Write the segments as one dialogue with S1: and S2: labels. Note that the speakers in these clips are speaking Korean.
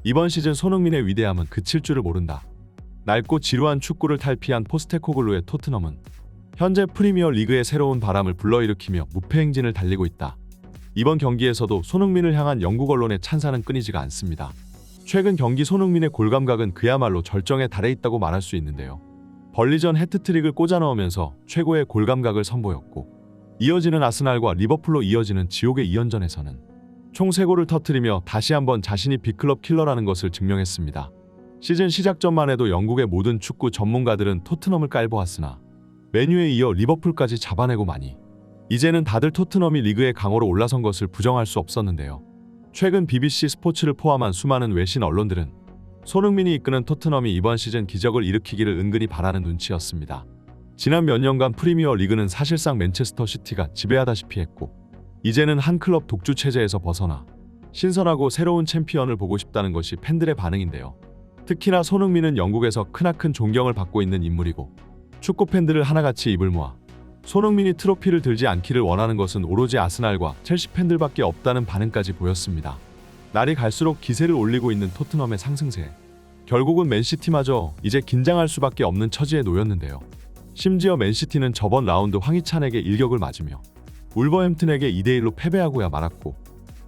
S1: 이번 시즌 손흥민의 위대함은 그칠 줄을 모른다. 낡고 지루한 축구를 탈피한 포스테코글루의 토트넘은 현재 프리미어 리그의 새로운 바람을 불러일으키며 무패 행진을 달리고 있다. 이번 경기에서도 손흥민을 향한 영국 언론의 찬사는 끊이지가 않습니다. 최근 경기 손흥민의 골 감각은 그야말로 절정에 달해 있다고 말할 수 있는데요. 벌리전 해트트릭을 꽂아 넣으면서 최고의 골 감각을 선보였고, 이어지는 아스날과 리버풀로 이어지는 지옥의 2연전에서는 총 3골을 터뜨리며 다시 한번 자신이 빅클럽 킬러라는 것을 증명했습니다. 시즌 시작 전만 해도 영국의 모든 축구 전문가들은 토트넘을 깔보았으나 맨유에 이어 리버풀까지 잡아내고마니 이제는 다들 토트넘이 리그의 강호로 올라선 것을 부정할 수 없었는데요. 최근 BBC 스포츠를 포함한 수많은 외신 언론들은 손흥민이 이끄는 토트넘이 이번 시즌 기적을 일으키기를 은근히 바라는 눈치였습니다. 지난 몇 년간 프리미어 리그는 사실상 맨체스터 시티가 지배하다시피 했고, 이제는 한 클럽 독주 체제에서 벗어나 신선하고 새로운 챔피언을 보고 싶다는 것이 팬들의 반응인데요. 특히나 손흥민은 영국에서 크나큰 존경을 받고 있는 인물이고, 축구 팬들을 하나같이 입을 모아 손흥민이 트로피를 들지 않기를 원하는 것은 오로지 아스날과 첼시 팬들밖에 없다는 반응까지 보였습니다. 날이 갈수록 기세를 올리고 있는 토트넘의 상승세. 결국은 맨시티마저 이제 긴장할 수밖에 없는 처지에 놓였는데요. 심지어 맨시티는 저번 라운드 황희찬에게 일격을 맞으며 울버햄튼에게 2대1로 패배하고야 말았고,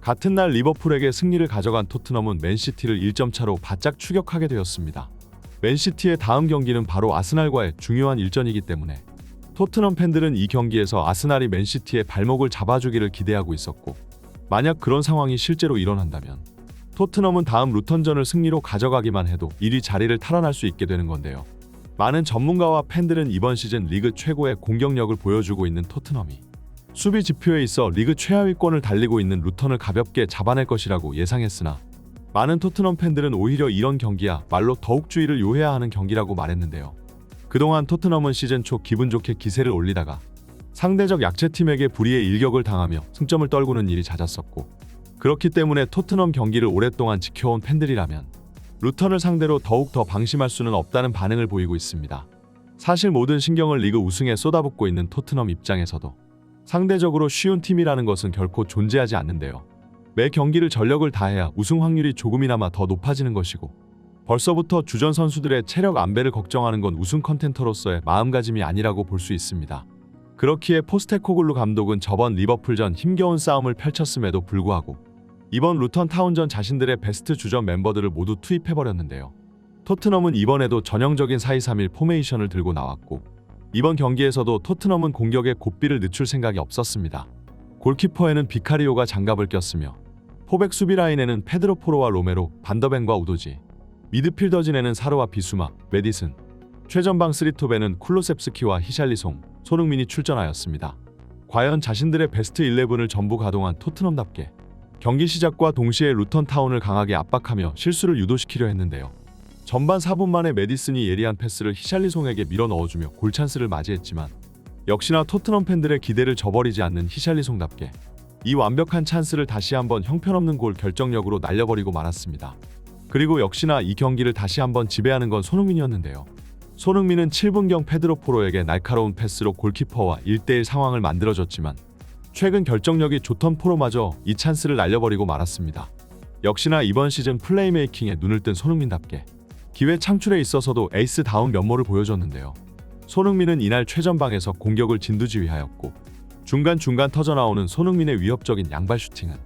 S1: 같은 날 리버풀에게 승리를 가져간 토트넘은 맨시티를 1점 차로 바짝 추격하게 되었습니다. 맨시티의 다음 경기는 바로 아스날과의 중요한 일전이기 때문에 토트넘 팬들은 이 경기에서 아스날이 맨시티의 발목을 잡아주기를 기대하고 있었고, 만약 그런 상황이 실제로 일어난다면 토트넘은 다음 루턴전을 승리로 가져가기만 해도 1위 자리를 탈환할 수 있게 되는 건데요. 많은 전문가와 팬들은 이번 시즌 리그 최고의 공격력을 보여주고 있는 토트넘이 수비 지표에 있어 리그 최하위권을 달리고 있는 루턴을 가볍게 잡아낼 것이라고 예상했으나, 많은 토트넘 팬들은 오히려 이런 경기야 말로 더욱 주의를 요해야 하는 경기라고 말했는데요. 그동안 토트넘은 시즌 초 기분 좋게 기세를 올리다가 상대적 약체팀에게 불의의 일격을 당하며 승점을 떨구는 일이 잦았었고, 그렇기 때문에 토트넘 경기를 오랫동안 지켜온 팬들이라면 루턴을 상대로 더욱 더 방심할 수는 없다는 반응을 보이고 있습니다. 사실 모든 신경을 리그 우승에 쏟아붓고 있는 토트넘 입장에서도 상대적으로 쉬운 팀이라는 것은 결코 존재하지 않는데요. 매 경기를 전력을 다해야 우승 확률이 조금이나마 더 높아지는 것이고, 벌써부터 주전 선수들의 체력 안배를 걱정하는 건 우승 컨텐터로서의 마음가짐이 아니라고 볼 수 있습니다. 그렇기에 포스테코글루 감독은 저번 리버풀전 힘겨운 싸움을 펼쳤음에도 불구하고 이번 루턴 타운전 자신들의 베스트 주전 멤버들을 모두 투입해버렸는데요. 토트넘은 이번에도 전형적인 4-2-3-1 포메이션을 들고 나왔고, 이번 경기에서도 토트넘은 공격에 고삐를 늦출 생각이 없었습니다. 골키퍼에는 비카리오가 장갑을 꼈으며, 포백 수비 라인에는 페드로 포로와 로메로, 반더벤과 우도지, 미드필더진에는 사르와 비수마, 메디슨, 최전방 3톱에는 쿨로셉스키와 히샬리송, 손흥민이 출전하였습니다. 과연 자신들의 베스트 11을 전부 가동한 토트넘답게 경기 시작과 동시에 루턴 타운을 강하게 압박하며 실수를 유도시키려 했는데요. 전반 4분 만에 메디슨이 예리한 패스를 히샬리송에게 밀어 넣어주며 골찬스를 맞이했지만, 역시나 토트넘 팬들의 기대를 저버리지 않는 히샬리송답게 이 완벽한 찬스를 다시 한번 형편없는 골 결정력으로 날려버리고 말았습니다. 그리고 역시나 이 경기를 다시 한번 지배하는 건 손흥민이었는데요. 손흥민은 7분경 페드로 포로에게 날카로운 패스로 골키퍼와 1대1 상황을 만들어줬지만, 최근 결정력이 좋던 포로마저 이 찬스를 날려버리고 말았습니다. 역시나 이번 시즌 플레이메이킹에 눈을 뜬 손흥민답게 기회 창출에 있어서도 에이스다운 면모를 보여줬는데요. 손흥민은 이날 최전방에서 공격을 진두지휘하였고, 중간중간 터져나오는 손흥민의 위협적인 양발 슈팅은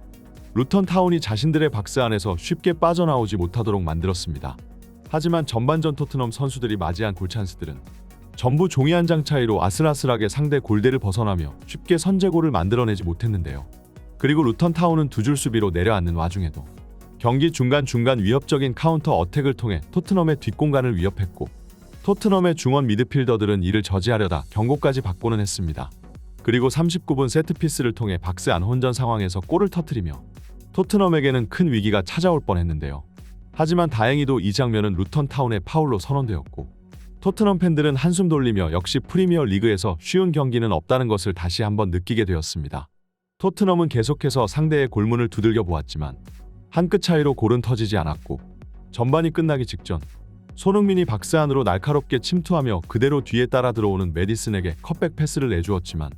S1: 루턴 타운이 자신들의 박스 안에서 쉽게 빠져나오지 못하도록 만들었습니다. 하지만 전반전 토트넘 선수들이 맞이한 골찬스들은 전부 종이 한 장 차이로 아슬아슬하게 상대 골대를 벗어나며 쉽게 선제골을 만들어내지 못했는데요. 그리고 루턴 타운은 두 줄 수비로 내려앉는 와중에도 경기 중간중간 위협적인 카운터 어택을 통해 토트넘의 뒷공간을 위협했고, 토트넘의 중원 미드필더들은 이를 저지하려다 경고까지 받고는 했습니다. 그리고 39분 세트피스를 통해 박스 안 혼전 상황에서 골을 터뜨리며 토트넘에게는 큰 위기가 찾아올 뻔했는데요. 하지만 다행히도 이 장면은 루턴 타운의 파울로 선언되었고, 토트넘 팬들은 한숨 돌리며 역시 프리미어 리그에서 쉬운 경기는 없다는 것을 다시 한번 느끼게 되었습니다. 토트넘은 계속해서 상대의 골문을 두들겨 보았지만 한 끗 차이로 골은 터지지 않았고, 전반이 끝나기 직전 손흥민이 박스 안으로 날카롭게 침투하며 그대로 뒤에 따라 들어오는 메디슨에게 컷백 패스를 내주었지만,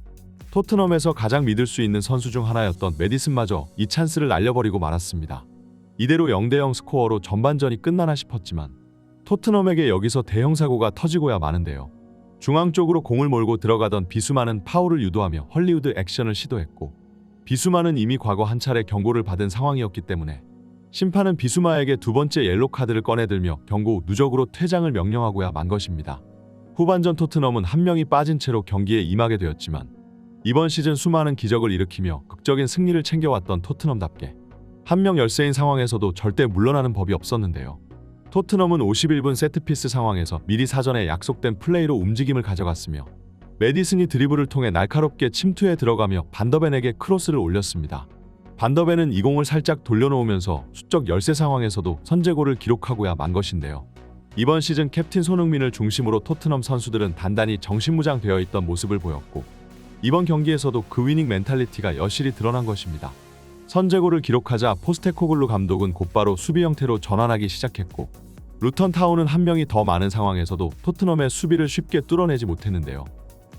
S1: 토트넘에서 가장 믿을 수 있는 선수 중 하나였던 메디슨마저 이 찬스를 날려버리고 말았습니다. 이대로 0대0 스코어로 전반전이 끝나나 싶었지만 토트넘에게 여기서 대형 사고가 터지고야 마는데요. 중앙 쪽으로 공을 몰고 들어가던 비수마는 파울을 유도하며 헐리우드 액션을 시도했고, 비수마는 이미 과거 한 차례 경고를 받은 상황이었기 때문에 심판은 비수마에게 두 번째 옐로 카드를 꺼내들며 경고 후 누적으로 퇴장을 명령하고야 만 것입니다. 후반전 토트넘은 한 명이 빠진 채로 경기에 임하게 되었지만 이번 시즌 수많은 기적을 일으키며 극적인 승리를 챙겨왔던 토트넘답게 한 명 열세인 상황에서도 절대 물러나는 법이 없었는데요. 토트넘은 51분 세트피스 상황에서 미리 사전에 약속된 플레이로 움직임을 가져갔으며 메디슨이 드리블을 통해 날카롭게 침투해 들어가며 반더벤에게 크로스를 올렸습니다. 반더벤은 이 공을 살짝 돌려놓으면서 수적 열세 상황에서도 선제골을 기록하고야 만 것인데요. 이번 시즌 캡틴 손흥민을 중심으로 토트넘 선수들은 단단히 정신무장되어 있던 모습을 보였고, 이번 경기에서도 그 위닝 멘탈리티가 여실히 드러난 것입니다. 선제골을 기록하자 포스테코글루 감독은 곧바로 수비 형태로 전환하기 시작했고, 루턴 타운은 한 명이 더 많은 상황에서도 토트넘의 수비를 쉽게 뚫어내지 못했는데요.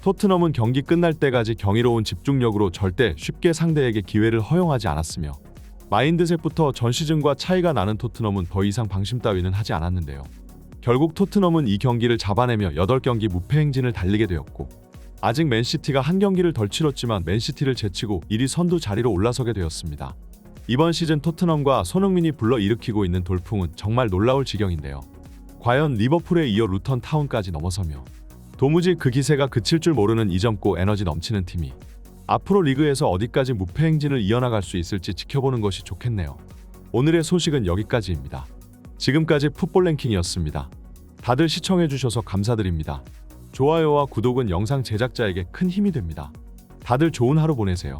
S1: 토트넘은 경기 끝날 때까지 경이로운 집중력으로 절대 쉽게 상대에게 기회를 허용하지 않았으며, 마인드셋부터 전 시즌과 차이가 나는 토트넘은 더 이상 방심 따위는 하지 않았는데요. 결국 토트넘은 이 경기를 잡아내며 8경기 무패 행진을 달리게 되었고, 아직 맨시티가 한 경기를 덜 치렀지만 맨시티를 제치고 1위 선두 자리로 올라서게 되었습니다. 이번 시즌 토트넘과 손흥민이 불러일으키고 있는 돌풍은 정말 놀라울 지경인데요. 과연 리버풀에 이어 루턴 타운까지 넘어서며 도무지 그 기세가 그칠 줄 모르는 이 젊고 에너지 넘치는 팀이 앞으로 리그에서 어디까지 무패 행진을 이어나갈 수 있을지 지켜보는 것이 좋겠네요. 오늘의 소식은 여기까지입니다. 지금까지 풋볼 랭킹이었습니다. 다들 시청해주셔서 감사드립니다. 좋아요와 구독은 영상 제작자에게 큰 힘이 됩니다. 다들 좋은 하루 보내세요.